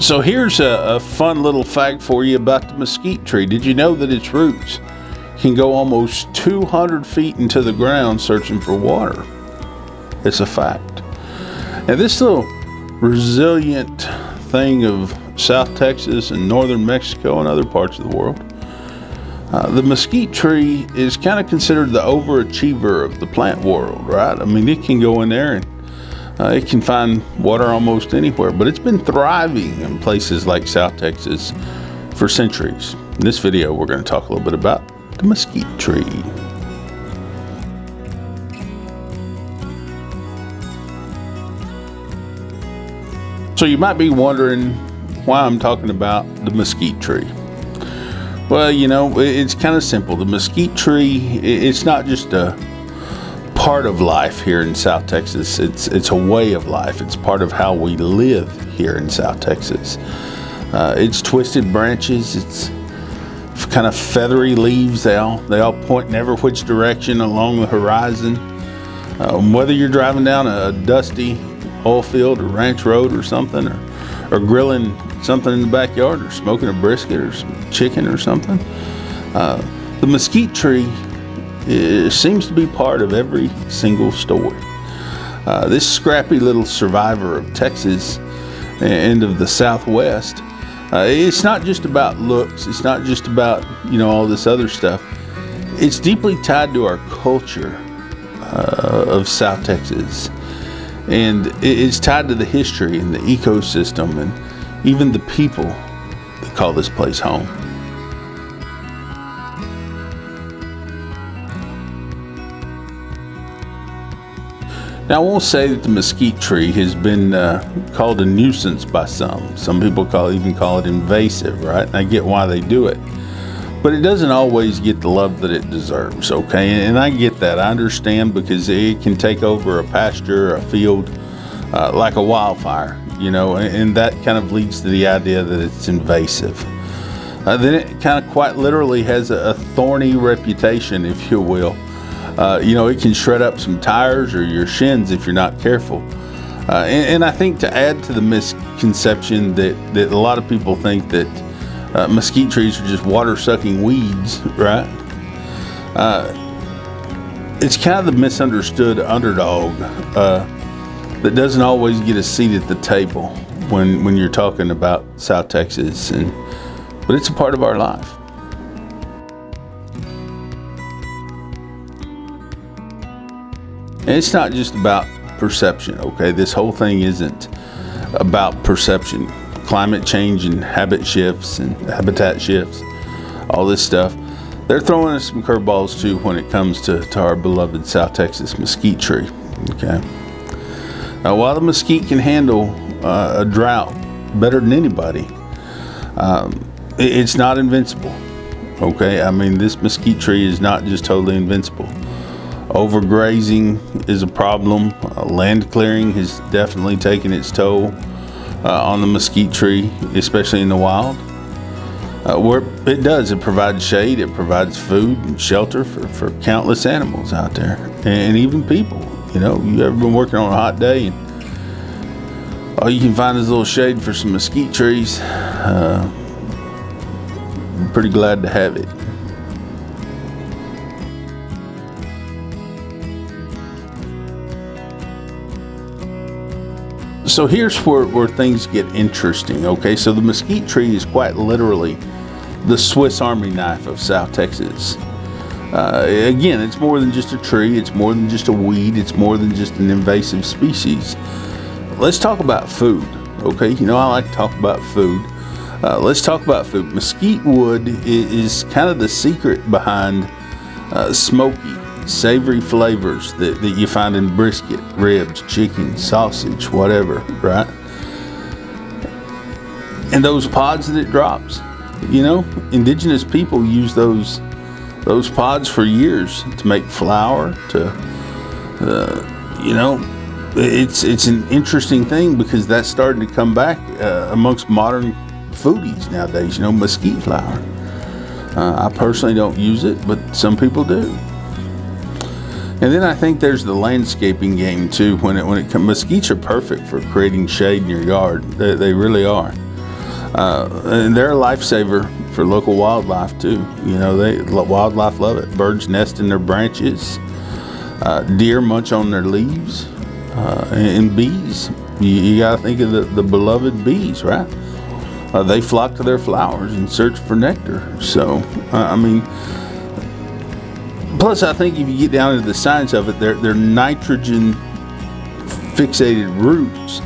So here's a fun little fact for you about the mesquite tree. Did you know that its roots can go almost 200 feet into the ground searching for water? It's a fact. And this little resilient thing of South Texas and northern Mexico and other parts of the world, the mesquite tree is kind of considered the overachiever of the plant world, right? I mean, it can go in there and it can find water almost anywhere, but it's been thriving in places like South Texas for centuries. In this video, we're going to talk a little bit about the mesquite tree. So you might be wondering why I'm talking about the mesquite tree. Well, you know, it's kind of simple. The mesquite tree, it's not just a part of life here in South Texas. It's a way of life. It's part of how we live here in South Texas. Its twisted branches, its kind of feathery leaves, they all point in every which direction along the horizon. Whether you're driving down a dusty oil field or ranch road or something, or grilling something in the backyard, or smoking a brisket or some chicken or something, the mesquite tree seems to be part of every single story. This scrappy little survivor of Texas and of the Southwest, it's not just about looks. It's not just about, you know, all this other stuff. It's deeply tied to our culture of South Texas. And it's tied to the history and the ecosystem and even the people that call this place home. Now, I won't say that the mesquite tree has been called a nuisance by some. Some people even call it invasive, right? And I get why they do it. But it doesn't always get the love that it deserves, okay? And I get that. I understand, because it can take over a pasture, a field, like a wildfire, you know, and that kind of leads to the idea that it's invasive. Then it kind of quite literally has a thorny reputation, if you will. You know, it can shred up some tires or your shins if you're not careful. And I think to add to the misconception that a lot of people think that mesquite trees are just water-sucking weeds, right? It's kind of the misunderstood underdog that doesn't always get a seat at the table when you're talking about South Texas, but it's a part of our life. And it's not just about perception, okay? This whole thing isn't about perception. Climate change and habit shifts and habitat shifts, all this stuff, they're throwing us some curveballs too when it comes to our beloved South Texas mesquite tree, okay? Now, while the mesquite can handle a drought better than anybody, it's not invincible, okay? I mean, this mesquite tree is not just totally invincible. Overgrazing is a problem. Land clearing has definitely taken its toll on the mesquite tree, especially in the wild. Where it does, it provides shade, it provides food and shelter for countless animals out there, and even people. You know, you ever been working on a hot day and all you can find is a little shade for some mesquite trees? I'm pretty glad to have it. So here's where things get interesting, okay? So the mesquite tree is quite literally the Swiss Army knife of South Texas. Again, it's more than just a tree, it's more than just a weed, it's more than just an invasive species. Let's talk about food, okay? You know, I like to talk about food. Let's talk about food. Mesquite wood is kind of the secret behind smoky, savory flavors that you find in brisket, ribs, chicken, sausage, whatever, right? And those pods that it drops, you know, indigenous people use those pods for years to make flour, you know, it's an interesting thing because that's starting to come back amongst modern foodies nowadays, you know, mesquite flour. I personally don't use it, but some people do. And then I think there's the landscaping game too. When it comes, mesquites are perfect for creating shade in your yard. They really are. And they're a lifesaver for local wildlife too. You know, wildlife love it. Birds nest in their branches. Deer munch on their leaves. And bees. You got to think of the beloved bees, right? They flock to their flowers and search for nectar. So, I mean, plus I think if you get down into the science of it, their nitrogen fixated roots,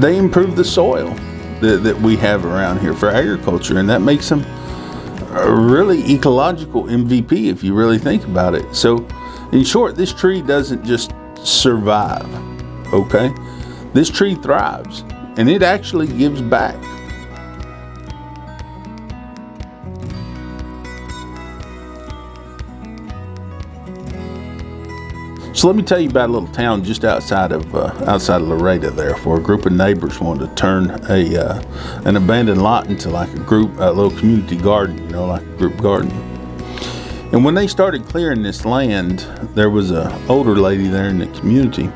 they improve the soil that we have around here for agriculture, and that makes them a really ecological MVP if you really think about it. So in short, this tree doesn't just survive, okay? This tree thrives, and it actually gives back. So let me tell you about a little town just outside of Laredo there, where a group of neighbors wanted to turn an abandoned lot into like a little community garden, you know, like a group garden. And when they started clearing this land, there was an older lady there in the community.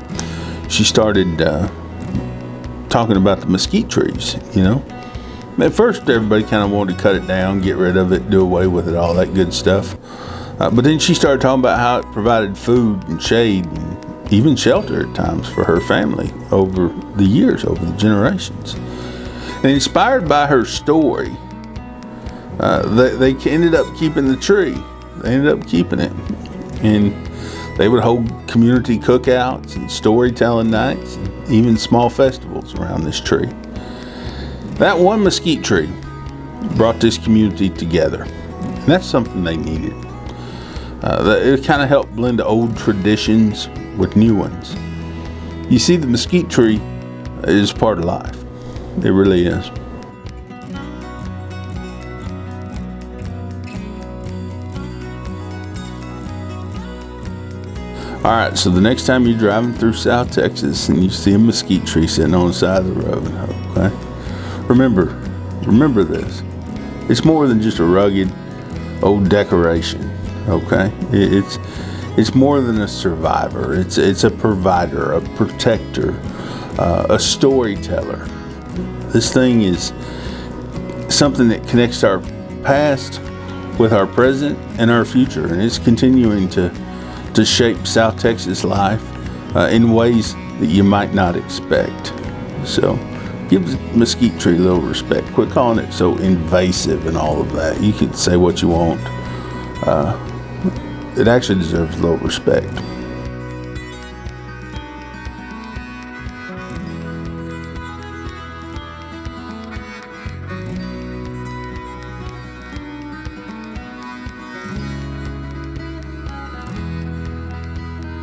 She started talking about the mesquite trees, you know. At first, everybody kind of wanted to cut it down, get rid of it, do away with it, all that good stuff. But then she started talking about how it provided food and shade and even shelter at times for her family over the years, over the generations. And inspired by her story, they ended up keeping the tree. They ended up keeping it. And they would hold community cookouts and storytelling nights and even small festivals around this tree. That one mesquite tree brought this community together. And that's something they needed. It kind of helped blend old traditions with new ones. You see, the mesquite tree is part of life. It really is. All right, so the next time you're driving through South Texas and you see a mesquite tree sitting on the side of the road, okay? Remember this. It's more than just a rugged old decoration. Okay, it's more than a survivor. It's a provider, a protector, a storyteller. This thing is something that connects our past with our present and our future, and it's continuing to shape South Texas life in ways that you might not expect. So give the mesquite tree a little respect. Quit calling it so invasive and all of that. You can say what you want. It actually deserves a little respect.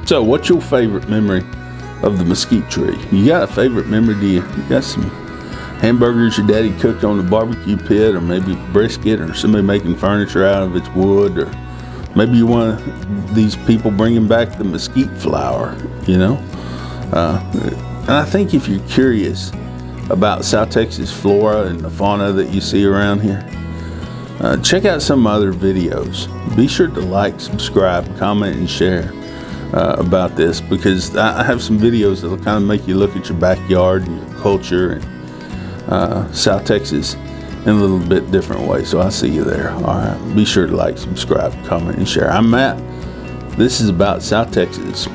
So, what's your favorite memory of the mesquite tree? You got a favorite memory? Do you got some hamburgers your daddy cooked on the barbecue pit, or maybe brisket, or somebody making furniture out of its wood, or maybe you're one of these people bringing back the mesquite flower, you know? And I think if you're curious about South Texas flora and the fauna that you see around here, check out some other videos. Be sure to like, subscribe, comment, and share about this, because I have some videos that will kind of make you look at your backyard and your culture and South Texas in a little bit different way. So I'll see you there. All right. Be sure to like, subscribe, comment, and share. I'm Matt. This is About South Texas.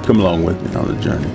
Come along with me on the journey.